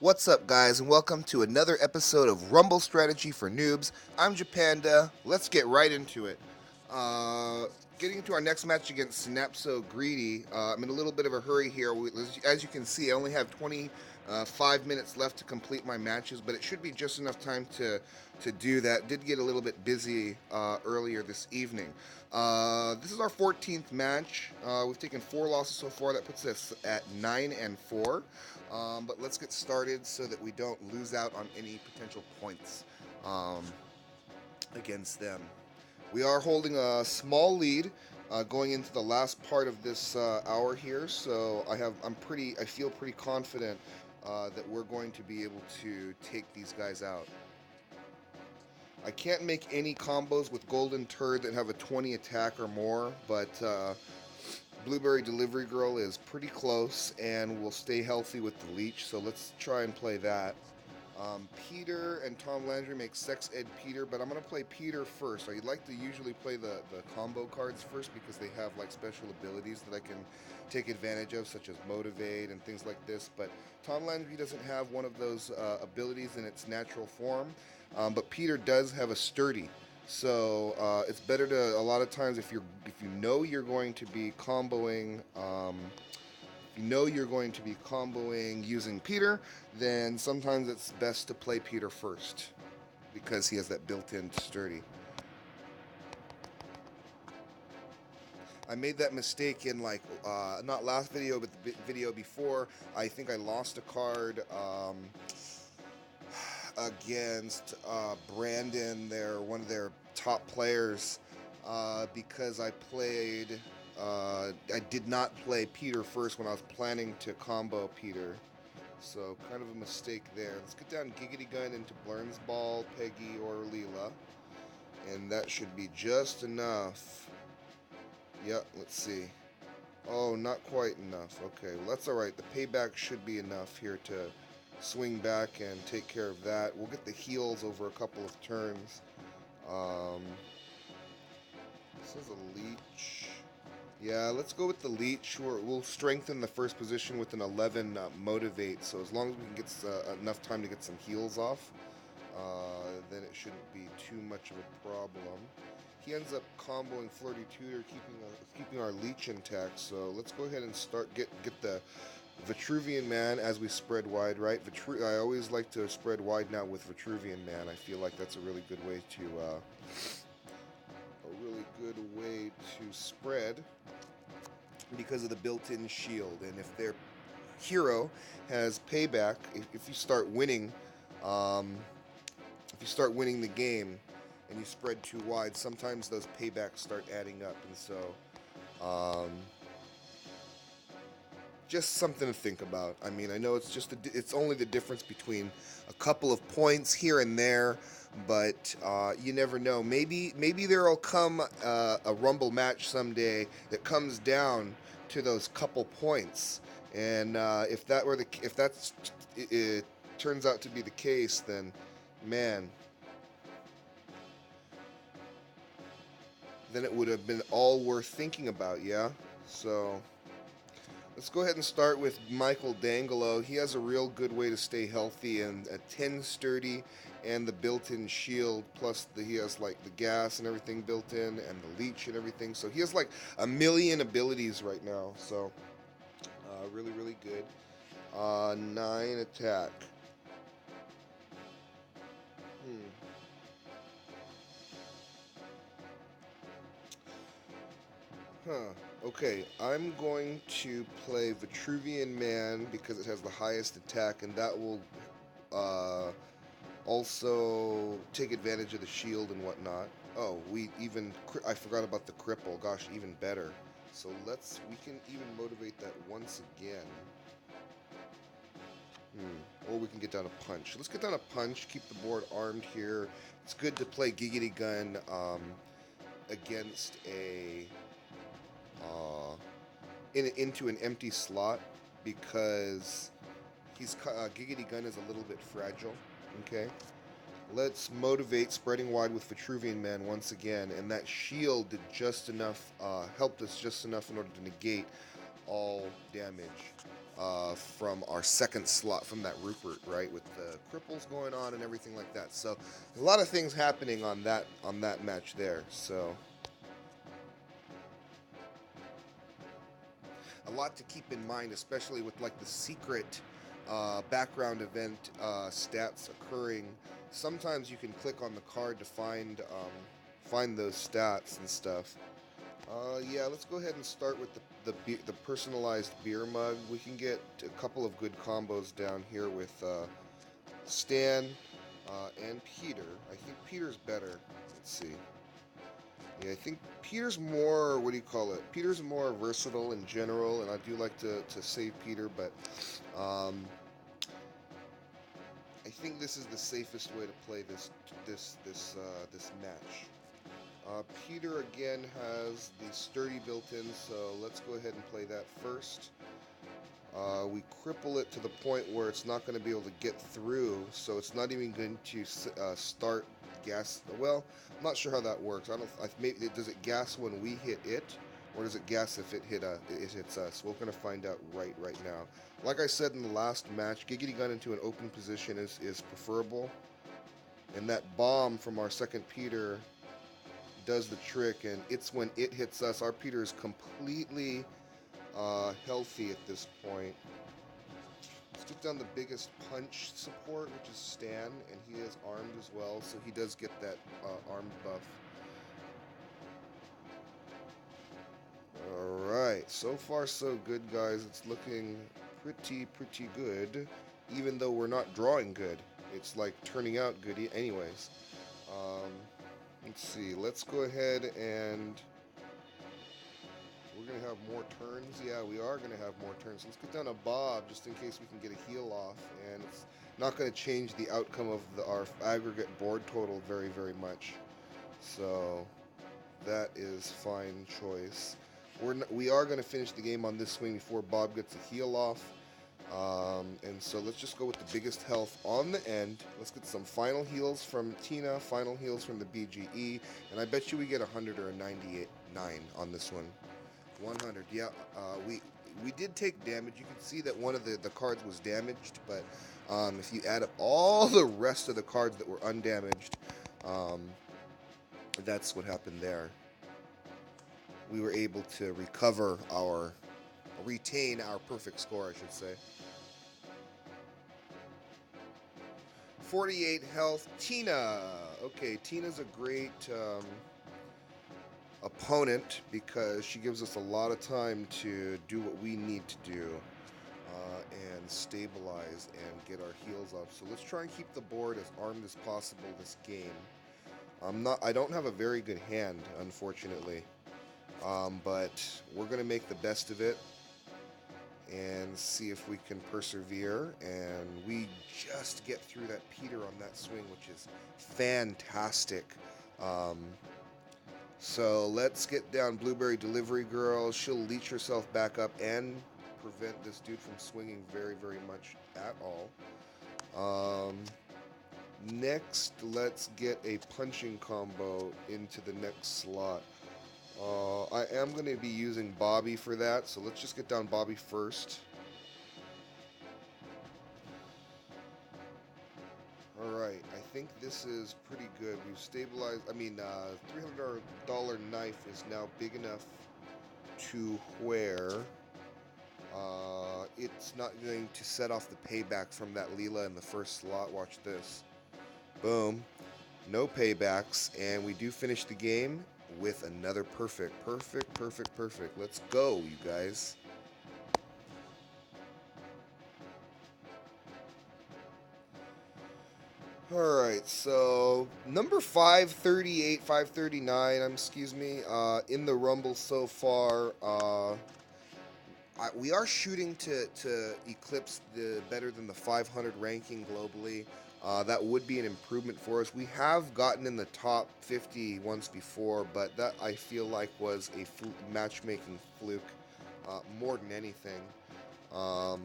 What's up, guys, and welcome to another episode of Rumble Strategy for Noobs. I'm Panda. Let's get right into it. Uh, Getting into our next match against SynapsoGreedy. I'm in a little bit of a hurry here. As you can see, I only have 25 minutes left to complete my matches, but it should be just enough time to do that. Did get a little bit busy earlier this evening. This is our 14th match. We've taken 4 losses so far. That puts us at 9-4. But let's get started so that we don't lose out on any potential points um, against them. We are holding a small lead going into the last part of this hour here, so I feel pretty confident that we're going to be able to take these guys out. I can't make any combos with Golden Turd that have a 20 attack or more, but Blueberry Delivery Girl is pretty close and will stay healthy with the leech, so let's try and play that. Peter and Tom Landry make Sex Ed Peter, but I'm going to play Peter first. I like to usually play the combo cards first because they have like special abilities that I can take advantage of, such as Motivate and things like this. But Tom Landry doesn't have one of those abilities in its natural form, but Peter does have a Sturdy. So it's better to a lot of times if you know you're going to be comboing. You know you're going to be comboing using Peter, then sometimes it's best to play Peter first because he has that built-in sturdy. I made that mistake in like not last video, but the video before. I think I lost a card against Brandon, one of their top players, because I did not play Peter first when I was planning to combo Peter. So kind of a mistake there. Let's get down Giggity Gun into Blurns Ball, Peggy, or Leela. And that should be just enough. Yep, let's see. Oh, not quite enough. Okay, well that's alright. The payback should be enough here to swing back and take care of that. We'll get the heals over a couple of turns. This is a leech. Yeah, let's go with the leech. We'll strengthen the first position with an 11 motivate. So as long as we can get enough time to get some heals off, then it shouldn't be too much of a problem. He ends up comboing Flirty Tutor, keeping our leech intact. So let's go ahead and get the Vitruvian Man as we spread wide, right? I always like to spread wide now with Vitruvian Man. I feel like that's a really good way to spread because of the built-in shield. And if their hero has payback, if you start winning, the game and you spread too wide, sometimes those paybacks start adding up, and so just something to think about. I mean, I know it's only the difference between a couple of points here and there, but you never know. Maybe there'll come a Rumble match someday that comes down to those couple points, and if that's it turns out to be the case, then man, then it would have been all worth thinking about. Yeah, so. Let's go ahead and start with Michael Dangelo. He has a real good way to stay healthy and a 10 sturdy and the built-in shield, plus he has like the gas and everything built in and the leech and everything. So he has like a million abilities right now. So really, really good. 9 attack. Hmm. Huh. Okay, I'm going to play Vitruvian Man because it has the highest attack, and that will also take advantage of the shield and whatnot. Oh, I forgot about the cripple. Gosh, even better. So we can even motivate that once again. Or we can get down a punch. Let's get down a punch, keep the board armed here. It's good to play Giggity Gun against uh, into an empty slot because Giggity Gun is a little bit fragile. Okay, let's motivate spreading wide with Vitruvian Man once again, and that shield did just enough, helped us just enough in order to negate all damage. from our second slot from that Rupert, right, with the cripples going on and everything like that. So a lot of things happening on that match there. So a lot to keep in mind, especially with like the secret background event stats occurring. Sometimes you can click on the card to find those stats and stuff. Yeah, let's go ahead and start with the personalized beer mug. We can get a couple of good combos down here with Stan and Peter. I think Peter's better. Let's see. Yeah, I think Peter's more, what do you call it? Peter's more versatile in general, and I do like to save Peter, but I think this is the safest way to play this match. Peter again has the sturdy built in, so let's go ahead and play that first. We cripple it to the point where it's not going to be able to get through, so it's not even going to start gas. Well, I'm not sure how that works. Maybe does it gas when we hit it, or does it gas if it hits us? We're going to find out right now. Like I said in the last match, Giggity Gun into an open position is preferable, and that bomb from our second Peter does the trick, and it's when it hits us. Our Peter is completely healthy at this point. Let's get down the biggest punch support, which is Stan, and he is armed as well, so he does get that armed buff. Alright, so far so good, guys. It's looking pretty good, even though we're not drawing good. It's like turning out good anyways. Let's see, let's go ahead and we're going to have more turns. Yeah, we are going to have more turns. Let's get down a Bob just in case we can get a heal off, and it's not going to change the outcome of our aggregate board total very much. So that is fine choice. We are going to finish the game on this swing before Bob gets a heal off. And so let's just go with the biggest health on the end. Let's get some final heals from Tina, final heals from the BGE, and I bet you we get 100 or a 99 on this one. 100, yeah. We did take damage. You can see that one of the cards was damaged, but if you add up all the rest of the cards that were undamaged, that's what happened there. We were able to retain our perfect score, I should say. 48 health, Tina. Okay, Tina's a great opponent because she gives us a lot of time to do what we need to do and stabilize and get our heals up. So let's try and keep the board as armed as possible this game. I don't have a very good hand, unfortunately, but we're gonna make the best of it and see if we can persevere, and we just get through that Peter on that swing, which is fantastic. So let's get down Blueberry Delivery Girl. She'll leech herself back up and prevent this dude from swinging very much at all. Next, let's get a punching combo into the next slot. I am going to be using Bobby for that, so let's just get down Bobby first. Alright, I think this is pretty good. We've stabilized, $300 knife is now big enough to where it's not going to set off the payback from that Leela in the first slot. Watch this. Boom. No paybacks, and we do finish the game with another perfect. Let's go, you guys. Alright, so number 538, 539, excuse me, in the Rumble so far, we are shooting to eclipse the better than the 500 ranking globally. That would be an improvement for us. We have gotten in the top 50 once before, but that I feel like was a matchmaking fluke more than anything. I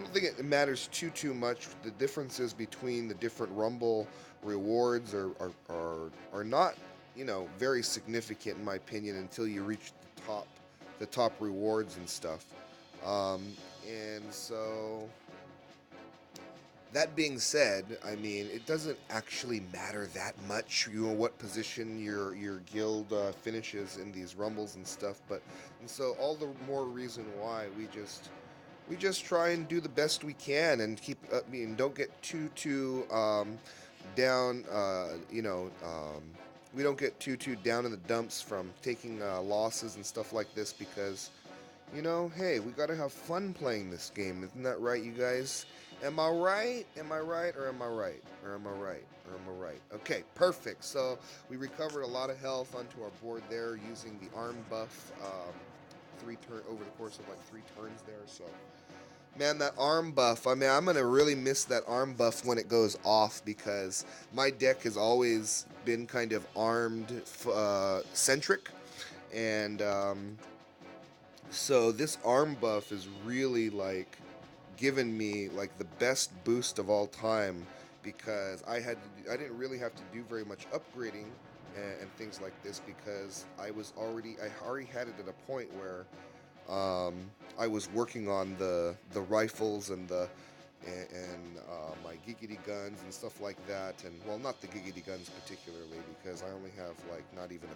don't think it matters too much. The differences between the different Rumble rewards are not, very significant in my opinion until you reach the top the top rewards and stuff. And so that being said, I mean, it doesn't actually matter that much, what position your guild finishes in these rumbles and stuff. But and so all the more reason why we just try and do the best we can and keep. I mean, don't get too down. We don't get too down in the dumps from taking losses and stuff like this because hey, we gotta have fun playing this game. Isn't that right, you guys? Am I right? Am I right? Or am I right? Or am I right? Or am I right? Okay, perfect. So we recovered a lot of health onto our board there using the arm buff over the course of like 3 turns there. So, man, that arm buff. I mean, I'm gonna really miss that arm buff when it goes off because my deck has always been kind of armed centric, and so this arm buff is really like given me like the best boost of all time because I didn't really have to do very much upgrading and things like this because I already had it at a point where I was working on the rifles and my giggity guns and stuff like that, and well, not the giggity guns particularly because I only have like not even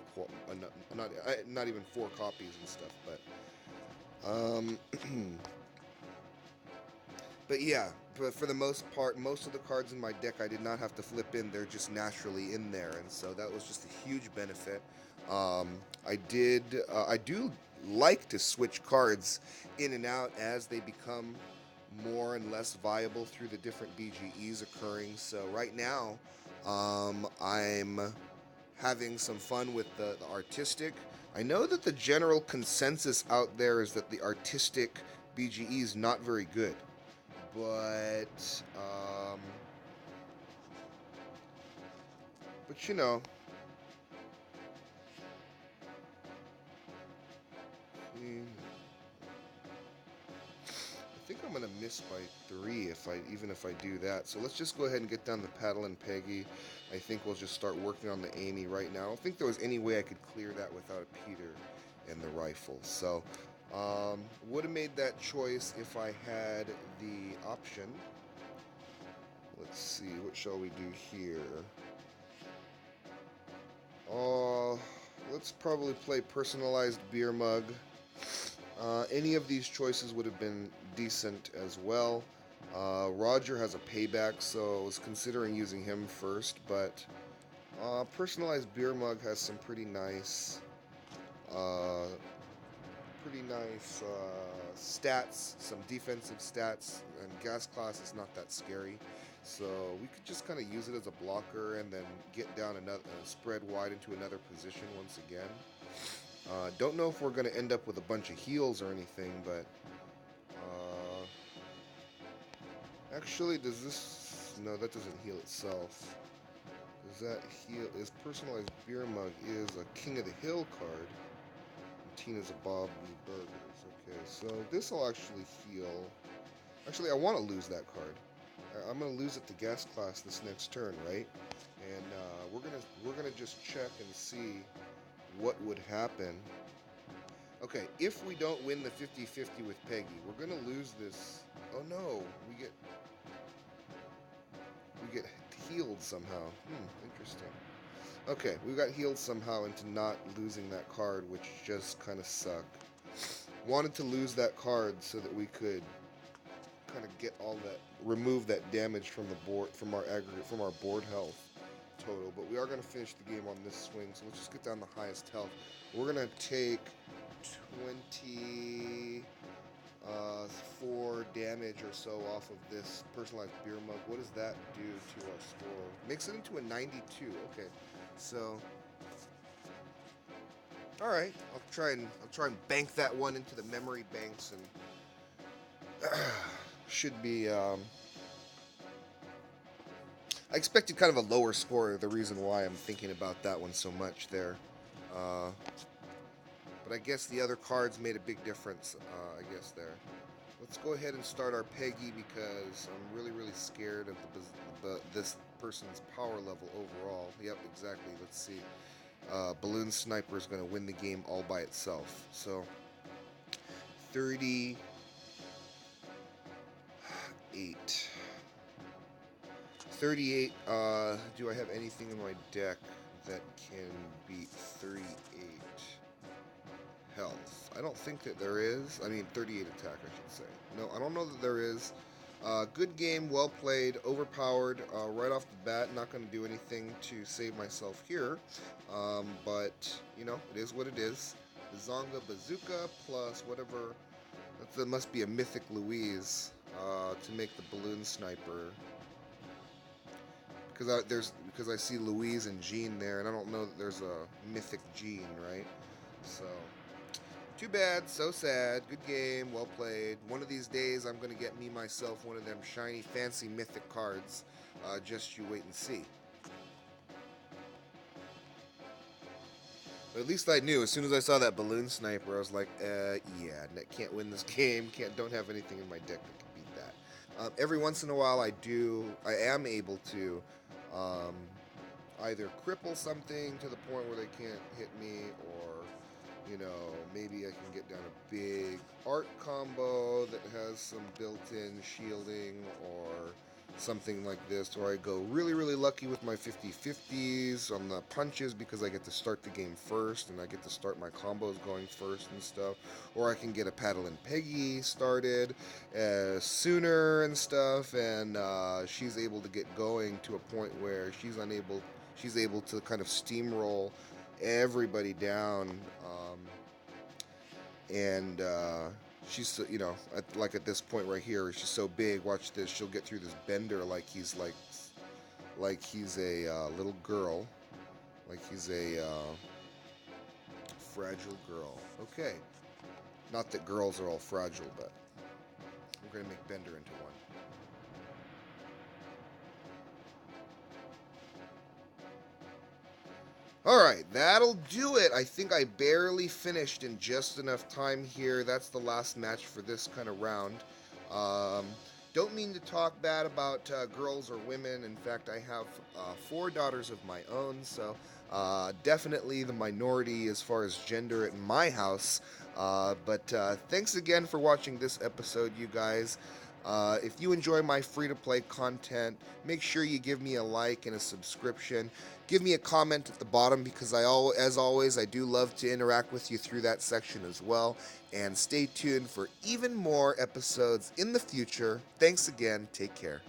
4 copies and stuff, but yeah, but for the most part, most of the cards in my deck I did not have to flip in; they're just naturally in there, and so that was just a huge benefit. I do like to switch cards in and out as they become more and less viable through the different BGEs occurring. So right now, I'm having some fun with the artistic. I know that the general consensus out there is that the artistic BGE is not very good, but but I think I'm gonna miss by 3 even if I do that. So let's just go ahead and get down the Paddle and Peggy. I think we'll just start working on the Amy right now. I don't think there was any way I could clear that without a Peter and the rifle. So would have made that choice if I had the option. Let's see, what shall we do here? Let's probably play Personalized Beer Mug. Any of these choices would have been decent as well. Roger has a payback, so I was considering using him first, but Personalized Beer Mug has some uh, pretty nice stats, some defensive stats, and Gas Class is not that scary. So we could just kind of use it as a blocker and then get down spread wide into another position once again. Don't know if we're going to end up with a bunch of heals or anything, but actually, does this? No, that doesn't heal itself. Does that heal? Is Personalized Beer Mug is a King of the Hill card. And Tina's a Bob Burgers. Okay, so this will actually heal. Actually, I want to lose that card. I'm gonna lose it to Gas Class this next turn, right? And we're gonna just check and see what would happen. Okay, if we don't win the 50-50 with Peggy, we're gonna lose this. Oh no, we get healed somehow. Interesting. Okay, we got healed somehow into not losing that card, which just kind of sucked. Wanted to lose that card so that we could kind of remove that damage from the board, from our aggregate, from our board health total. But we are going to finish the game on this swing, so let's just get down the highest health. We're going to take 24 damage or so off of this Personalized Beer Mug. What does that do to our score? Makes it into a 92. Okay, so all right, I'll try and bank that one into the memory banks, and should be. I expected kind of a lower score. The reason why I'm thinking about that one so much there. But I guess the other cards made a big difference, I guess, there. Let's go ahead and start our Peggy because I'm really, really scared of this person's power level overall. Yep, exactly. Let's see. Balloon Sniper is going to win the game all by itself. So 38. Do I have anything in my deck that can beat 38 health? I don't think that there is. I mean, 38 attack, I should say. No, I don't know that there is. Good game, well played, overpowered right off the bat. Not going to do anything to save myself here. But, you know, it is what it is. The Zonga Bazooka plus whatever. That must be a Mythic Louise to make the Balloon Sniper. Because I see Louise and Jean there, and I don't know that there's a Mythic Jean, right? So, too bad, so sad. Good game, well played. One of these days, I'm gonna get me myself one of them shiny, fancy Mythic cards. Just you wait and see. But at least I knew as soon as I saw that Balloon Sniper, I was like, yeah, can't win this game. Don't have anything in my deck that can beat that. Every once in a while, I am able to either cripple something to the point where they can't hit me, or maybe I can get down a big art combo that has some built-in shielding, or something like this, where I go really, really lucky with my 50-50s on the punches because I get to start the game first and I get to start my combos going first and stuff. Or I can get a Paddle and Peggy started sooner and stuff, and she's able to get going to a point where she's able to kind of steamroll everybody down, and she's, like at this point right here, she's so big. Watch this. She'll get through this bender like he's a little girl, like he's a fragile girl. Okay, not that girls are all fragile, but we're gonna make Bender into one. Alright, that'll do it. I think I barely finished in just enough time here. That's the last match for this kind of round. Don't mean to talk bad about girls or women. In fact, I have 4 daughters of my own, so definitely the minority as far as gender at my house. But thanks again for watching this episode, you guys. If you enjoy my free-to-play content, make sure you give me a like and a subscription. Give me a comment at the bottom, because as always, I do love to interact with you through that section as well. And stay tuned for even more episodes in the future. Thanks again. Take care.